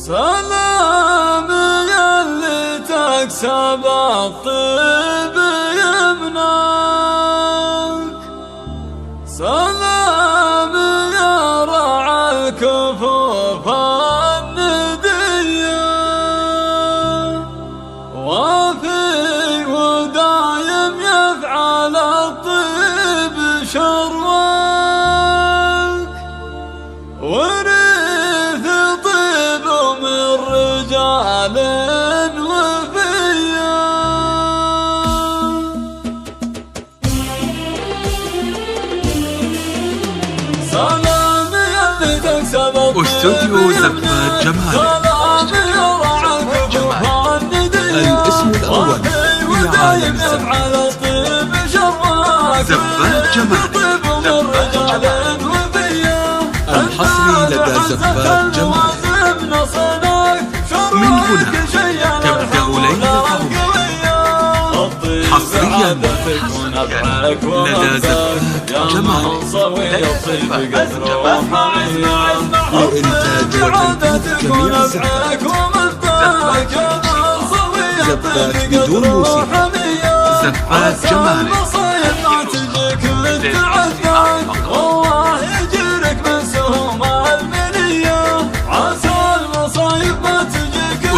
سلام يلي تكسب الطيب يمناك، سلام يا رعى الكفوف الندية، وفي ودايم يفعل الطيب شرواك، ورث طيب من رجال وفيا. سلام يلي تكسب استوديو زفات جمال. الاسم الأول في عالم الزفات زفات جمال. الحصري لدى زفات جمال. من هنا تبدأ ليلتهم حصريا لدى زفات جمال. لإنتاج وتنفيذ جميع الزفات. زفات بدون موسيقى. زفات جمال.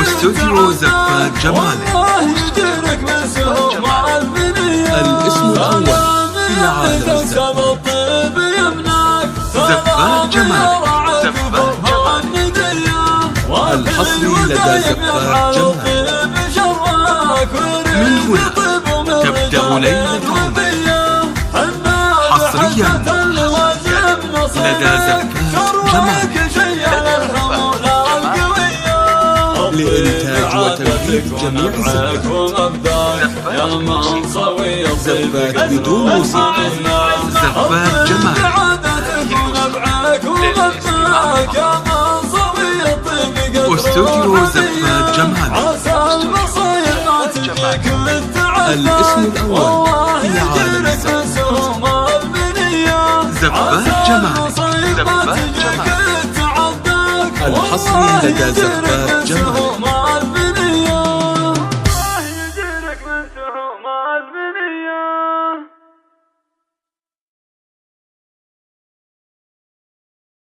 استوديو زفات جمال. الاسم الأول في عالم الزفات. زفات جمال. الحصري لدى زفات جمال. من هنا تبدأ ليلتهم حصريا لدى زفات جمال. لإنتاج وتنفيذ جميع الزفات. زفات بدون موسيقى. زفات جمال. استوديو زفات جمال. الاسم الأول في عالم الزفات. زفات جمال. الحصري لدى زفات جمال.